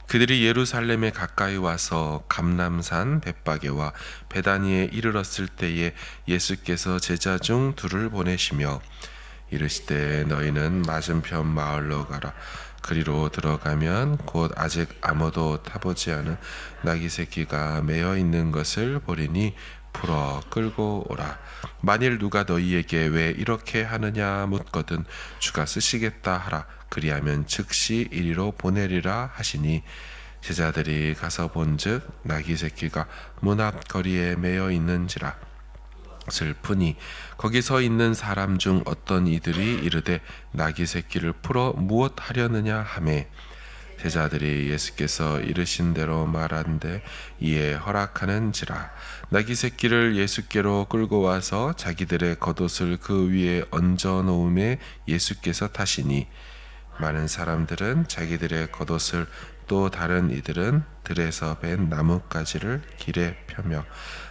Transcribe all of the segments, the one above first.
그들이 예루살렘에 가까이 와서 감람산 벳바게와 베다니에 이르렀을 때에 예수께서 제자 중 둘을 보내시며 이르시되 너희는 맞은편 마을로 가라. 그리로 들어가면 곧 아직 아무도 타보지 않은 나귀 새끼가 매어 있는 것을 보리니 풀어 끌고 오라. 만일 누가 너희에게 왜 이렇게 하느냐 묻거든 주가 쓰시겠다 하라. 그리하면 즉시 이리로 보내리라 하시니 제자들이 가서 본즉 나귀 새끼가 문 앞 거리에 매어 있는지라. 슬프니 거기 서 있는 사람 중 어떤 이들이 이르되 나귀 새끼를 풀어 무엇 하려느냐 하매 제자들이 예수께서 이르신 대로 말한데 이에 허락하는지라. 나귀 새끼를 예수께로 끌고 와서 자기들의 겉옷을 그 위에 얹어 놓음에 예수께서 타시니 많은 사람들은 자기들의 겉옷을 또 다른 이들은 들에서 벤 나뭇가지를 길에 펴며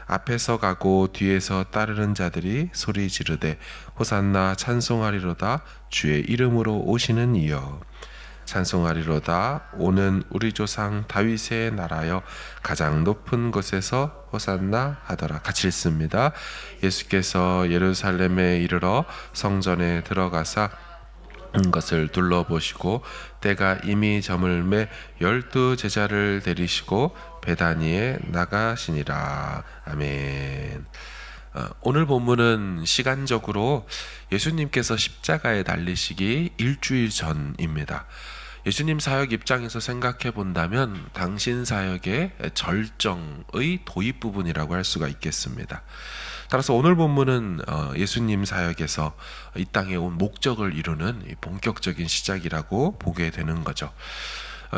앞에서 가고 뒤에서 따르는 자들이 소리 지르되 호산나 찬송하리로다 주의 이름으로 오시는 이여 찬송하리로다 오는 우리 조상 다윗의 나라여 가장 높은 곳에서 호산나 하더라. 같이 읽습니다. 예수께서 예루살렘에 이르러 성전에 들어가사 것을 둘러보시고 때가 이미 저물매 12 제자를 데리시고 베다니에 나가시니라. 아멘. 오늘 본문은 시간적으로 예수님께서 십자가에 달리시기 일주일 전입니다. 예수님 사역 입장에서 생각해 본다면 당신 사역의 절정의 도입 부분이라고 할 수가 있겠습니다. 따라서 오늘 본문은 예수님 사역에서 이 땅에 온 목적을 이루는 본격적인 시작이라고 보게 되는 거죠.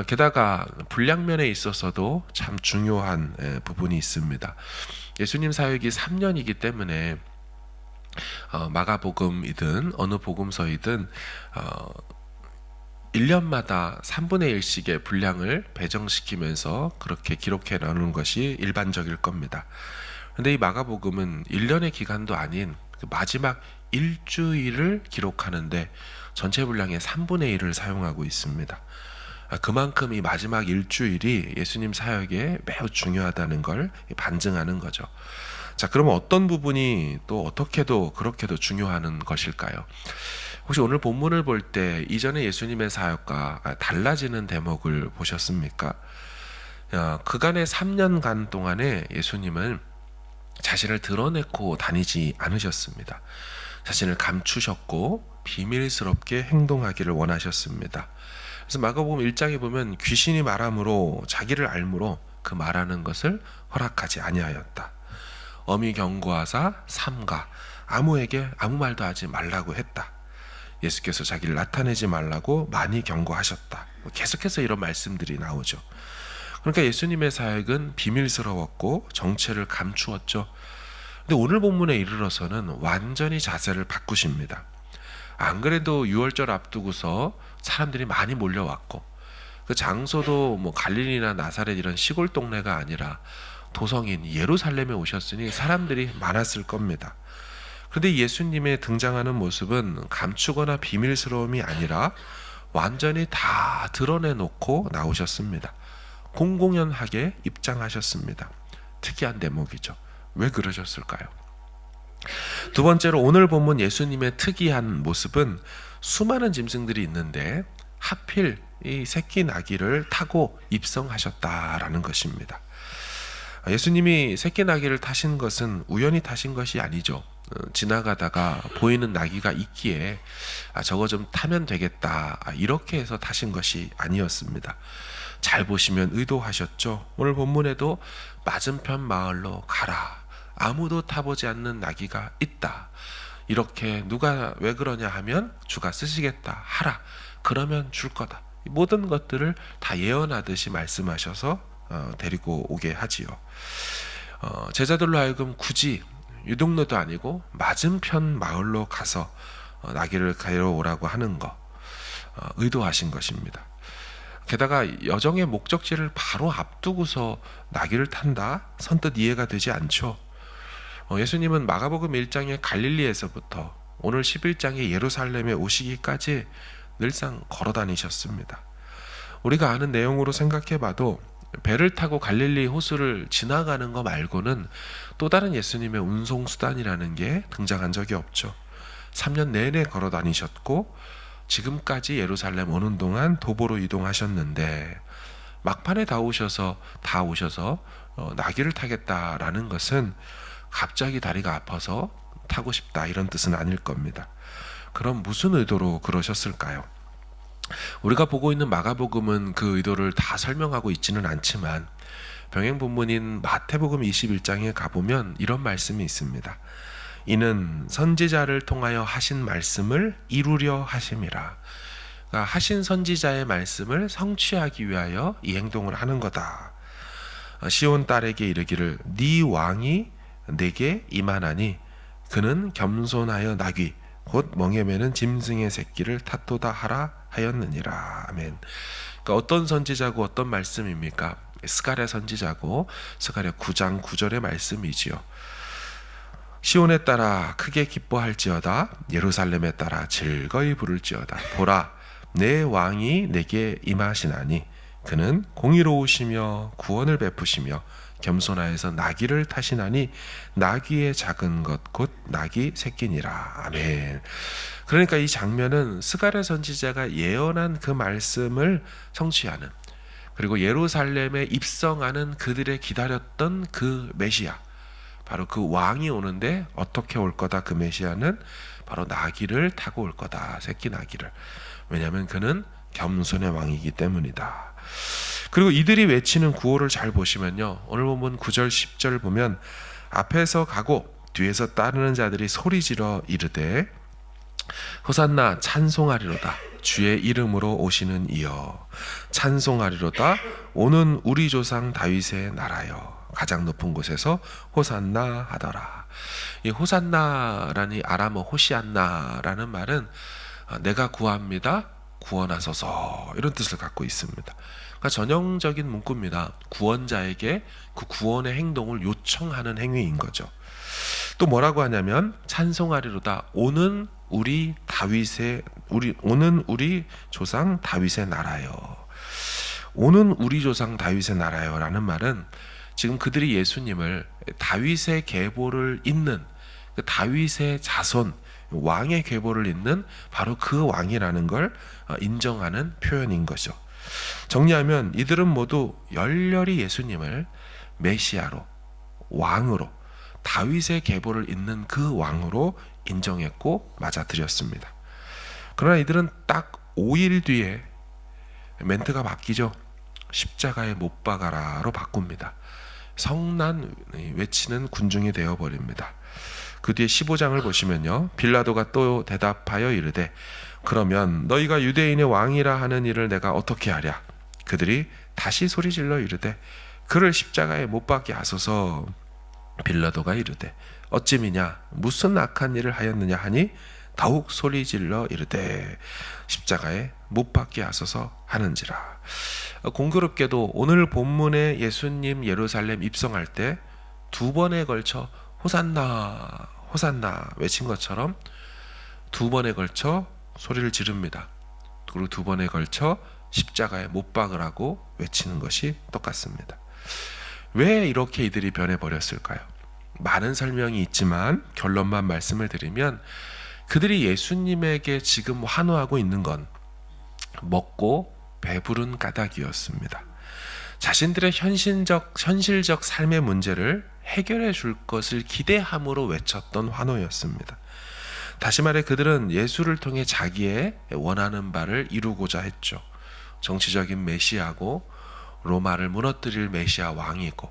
게다가 분량면에 있어서도 참 중요한 부분이 있습니다. 예수님 사역이 3년이기 때문에 마가복음이든 어느 복음서이든 1년마다 3분의 1씩의 분량을 배정시키면서 그렇게 기록해 나누는 것이 일반적일 겁니다. 근데 이 마가복음은 1년의 기간도 아닌 그 마지막 일주일을 기록하는데 전체 분량의 3분의 1을 사용하고 있습니다. 그만큼 이 마지막 일주일이 예수님 사역에 매우 중요하다는 걸 반증하는 거죠. 자, 그러면 어떤 부분이 또 어떻게도 그렇게도 중요한 것일까요? 혹시 오늘 본문을 볼 때 이전에 예수님의 사역과 달라지는 대목을 보셨습니까? 그간의 3년간 동안에 예수님은 자신을 드러내고 다니지 않으셨습니다. 자신을 감추셨고 비밀스럽게 행동하기를 원하셨습니다. 그래서 마가복음 1장에 보면 귀신이 말함으로 자기를 알므로 그 말하는 것을 허락하지 아니하였다. 엄히 경고하사 삼가 아무에게 아무 말도 하지 말라고 했다. 예수께서 자기를 나타내지 말라고 많이 경고하셨다. 계속해서 이런 말씀들이 나오죠. 그러니까 예수님의 사역은 비밀스러웠고 정체를 감추었죠. 근데 오늘 본문에 이르러서는 완전히 자세를 바꾸십니다. 안 그래도 유월절 앞두고서 사람들이 많이 몰려왔고 그 장소도 뭐 갈릴리나 나사렛 이런 시골 동네가 아니라 도성인 예루살렘에 오셨으니 사람들이 많았을 겁니다. 그런데 예수님의 등장하는 모습은 감추거나 비밀스러움이 아니라 완전히 다 드러내놓고 나오셨습니다. 공공연하게 입장하셨습니다. 특이한 대목이죠. 왜 그러셨을까요? 두 번째로 오늘 본문 예수님의 특이한 모습은 수많은 짐승들이 있는데 하필 이 새끼 나귀를 타고 입성하셨다라는 것입니다. 예수님이 새끼 나귀를 타신 것은 우연히 타신 것이 아니죠. 지나가다가 보이는 나귀가 있기에 저거 좀 타면 되겠다 이렇게 해서 타신 것이 아니었습니다. 잘 보시면 의도하셨죠. 오늘 본문에도 맞은편 마을로 가라. 아무도 타보지 않는 나귀가 있다. 이렇게 누가 왜 그러냐 하면 주가 쓰시겠다 하라. 그러면 줄 거다. 모든 것들을 다 예언하듯이 말씀하셔서 데리고 오게 하지요. 제자들로 하여금 굳이 유동로도 아니고 맞은편 마을로 가서 나귀를 가져오라고 하는 거 의도하신 것입니다. 게다가 여정의 목적지를 바로 앞두고서 나귀를 탄다? 선뜻 이해가 되지 않죠. 예수님은 마가복음 1장의 갈릴리에서부터 오늘 11장의 예루살렘에 오시기까지 늘상 걸어 다니셨습니다. 우리가 아는 내용으로 생각해봐도 배를 타고 갈릴리 호수를 지나가는 거 말고는 또 다른 예수님의 운송수단이라는 게 등장한 적이 없죠. 3년 내내 걸어 다니셨고 지금까지 예루살렘 오는 동안 도보로 이동하셨는데 막판에 다 오셔서 나귀를 타겠다라는 것은 갑자기 다리가 아파서 타고 싶다 이런 뜻은 아닐 겁니다. 그럼 무슨 의도로 그러셨을까요? 우리가 보고 있는 마가복음은 그 의도를 다 설명하고 있지는 않지만 병행 본문인 마태복음 21장에 가보면 이런 말씀이 있습니다. 이는 선지자를 통하여 하신 말씀을 이루려 하심이라. 그러니까 하신 선지자의 말씀을 성취하기 위하여 이 행동을 하는 거다. 시온 딸에게 이르기를 네 왕이 내게 임하나니 그는 겸손하여 나귀 곧 멍에 매는 짐승의 새끼를 탓도다 하라 하였느니라. 아멘. 그러니까 어떤 선지자고 어떤 말씀입니까? 스가랴 선지자고 스가랴 9장 9절의 말씀이지요. 시온에 따라 크게 기뻐할지어다 예루살렘에 따라 즐거이 부를지어다. 보라 내 왕이 내게 임하시나니 그는 공의로우시며 구원을 베푸시며 겸손하여서 나귀를 타시나니 나귀의 작은 것 곧 나귀 새끼니라. 아멘. 그러니까 이 장면은 스가랴 선지자가 예언한 그 말씀을 성취하는, 그리고 예루살렘에 입성하는 그들의 기다렸던 그 메시아, 바로 그 왕이 오는데 어떻게 올 거다. 그 메시아는 바로 나귀를 타고 올 거다. 새끼 나귀를. 왜냐하면 그는 겸손의 왕이기 때문이다. 그리고 이들이 외치는 구호를 잘 보시면요, 오늘 본문 9절 10절 보면 앞에서 가고 뒤에서 따르는 자들이 소리지러 이르되 호산나 찬송하리로다 주의 이름으로 오시는 이여 찬송하리로다 오는 우리 조상 다윗의 나라여 가장 높은 곳에서 호산나 하더라. 이 호산나라는 아람어 호시안나라는 말은 내가 구합니다 구원하소서 이런 뜻을 갖고 있습니다. 그러니까 전형적인 문구입니다. 구원자에게 그 구원의 행동을 요청하는 행위인 거죠. 또 뭐라고 하냐면 찬송하리로다 오는 우리 조상 다윗의 나라요. 오는 우리 조상 다윗의 나라요라는 말은 지금 그들이 예수님을 다윗의 계보를 잇는 그 다윗의 자손 왕의 계보를 잇는 바로 그 왕이라는 걸 인정하는 표현인 거죠. 정리하면 이들은 모두 열렬히 예수님을 메시아로, 왕으로, 다윗의 계보를 잇는 그 왕으로 인정했고 맞아들였습니다. 그러나 이들은 딱 5일 뒤에 멘트가 바뀌죠. 십자가에 못 박아라로 바꿉니다. 성난 외치는 군중이 되어버립니다. 그 뒤에 15장을 보시면요, 빌라도가 또 대답하여 이르되 그러면 너희가 유대인의 왕이라 하는 일을 내가 어떻게 하랴. 그들이 다시 소리질러 이르되 그를 십자가에 못 박게 하소서. 빌라도가 이르되 어찌미냐 무슨 악한 일을 하였느냐 하니 더욱 소리질러 이르되 십자가에 못 박게 하소서 하는지라. 공교롭게도 오늘 본문에 예수님 예루살렘 입성할 때 두 번에 걸쳐 호산나 호산나 외친 것처럼 두 번에 걸쳐 소리를 지릅니다. 그리고 두 번에 걸쳐 십자가에 못 박으라고 외치는 것이 똑같습니다. 왜 이렇게 이들이 변해버렸을까요? 많은 설명이 있지만 결론만 말씀을 드리면 그들이 예수님에게 지금 환호하고 있는 건 먹고 배부른 까닭이었습니다. 자신들의 현실적 삶의 문제를 해결해 줄 것을 기대함으로 외쳤던 환호였습니다. 다시 말해 그들은 예수를 통해 자기의 원하는 바를 이루고자 했죠. 정치적인 메시아고 로마를 무너뜨릴 메시아 왕이고,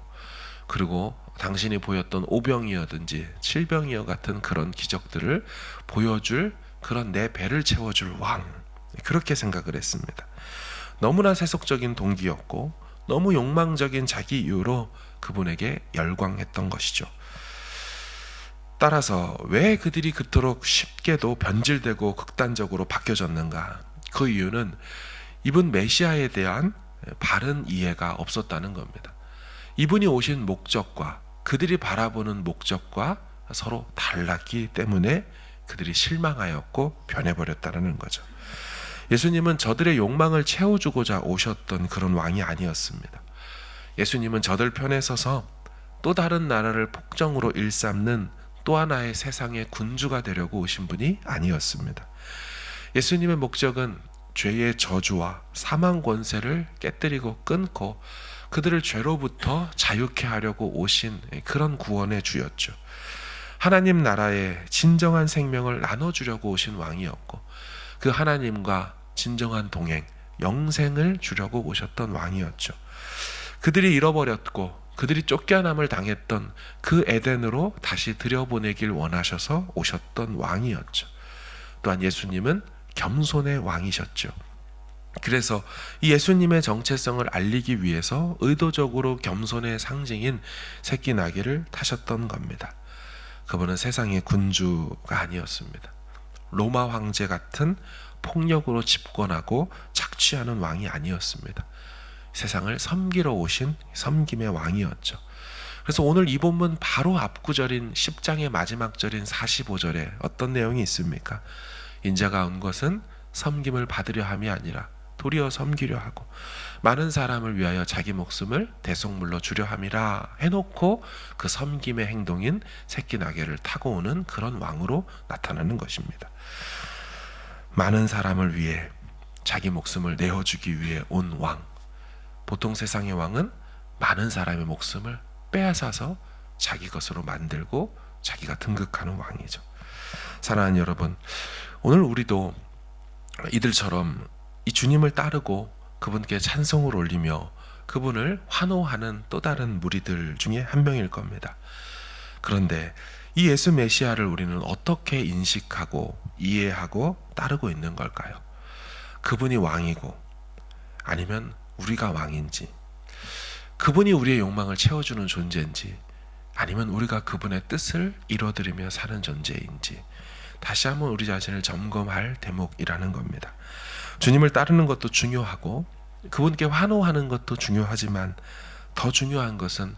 그리고 당신이 보였던 오병이어든지 칠병이어 같은 그런 기적들을 보여줄 그런 내 배를 채워줄 왕, 그렇게 생각을 했습니다. 너무나 세속적인 동기였고 너무 욕망적인 자기 이유로 그분에게 열광했던 것이죠. 따라서 왜 그들이 그토록 쉽게도 변질되고 극단적으로 바뀌어졌는가? 그 이유는 이분 메시아에 대한 바른 이해가 없었다는 겁니다. 이분이 오신 목적과 그들이 바라보는 목적과 서로 달랐기 때문에 그들이 실망하였고 변해버렸다는 거죠. 예수님은 저들의 욕망을 채워주고자 오셨던 그런 왕이 아니었습니다. 예수님은 저들 편에 서서 또 다른 나라를 폭정으로 일삼는 또 하나의 세상의 군주가 되려고 오신 분이 아니었습니다. 예수님의 목적은 죄의 저주와 사망 권세를 깨뜨리고 끊고 그들을 죄로부터 자유케 하려고 오신 그런 구원의 주였죠. 하나님 나라의 진정한 생명을 나눠주려고 오신 왕이었고, 그 하나님과 진정한 동행, 영생을 주려고 오셨던 왕이었죠. 그들이 잃어버렸고 그들이 쫓겨남을 당했던 그 에덴으로 다시 들여보내길 원하셔서 오셨던 왕이었죠. 또한 예수님은 겸손의 왕이셨죠. 그래서 이 예수님의 정체성을 알리기 위해서 의도적으로 겸손의 상징인 새끼 나귀를 타셨던 겁니다. 그분은 세상의 군주가 아니었습니다. 로마 황제 같은 폭력으로 집권하고 착취하는 왕이 아니었습니다. 세상을 섬기러 오신 섬김의 왕이었죠. 그래서 오늘 이 본문 바로 앞구절인 10장의 마지막 절인 45절에 어떤 내용이 있습니까? 인자가 온 것은 섬김을 받으려 함이 아니라 도리어 섬기려 하고 많은 사람을 위하여 자기 목숨을 대속물로 주려 함이라 해놓고 그 섬김의 행동인 새끼 나귀를 타고 오는 그런 왕으로 나타나는 것입니다. 많은 사람을 위해 자기 목숨을 내어주기 위해 온 왕. 보통 세상의 왕은 많은 사람의 목숨을 빼앗아서 자기 것으로 만들고 자기가 등극하는 왕이죠. 사랑하는 여러분, 오늘 우리도 이들처럼 이 주님을 따르고 그분께 찬송을 올리며 그분을 환호하는 또 다른 무리들 중에 한 명일 겁니다. 그런데 이 예수 메시아를 우리는 어떻게 인식하고 이해하고 따르고 있는 걸까요? 그분이 왕이고 아니면 우리가 왕인지, 그분이 우리의 욕망을 채워주는 존재인지, 아니면 우리가 그분의 뜻을 이뤄드리며 사는 존재인지 다시 한번 우리 자신을 점검할 대목이라는 겁니다. 주님을 따르는 것도 중요하고 그분께 환호하는 것도 중요하지만 더 중요한 것은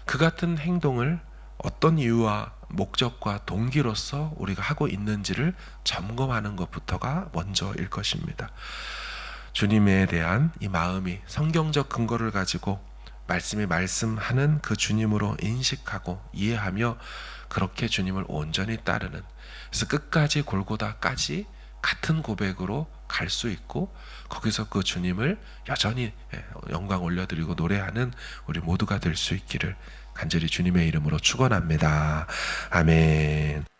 그 같은 행동을 어떤 이유와 목적과 동기로서 우리가 하고 있는지를 점검하는 것부터가 먼저일 것입니다. 주님에 대한 이 마음이 성경적 근거를 가지고 말씀이 말씀하는 그 주님으로 인식하고 이해하며 그렇게 주님을 온전히 따르는, 그래서 끝까지 골고다까지 같은 고백으로 갈 수 있고 거기서 그 주님을 여전히 영광 올려드리고 노래하는 우리 모두가 될 수 있기를 간절히 주님의 이름으로 축원합니다. 아멘.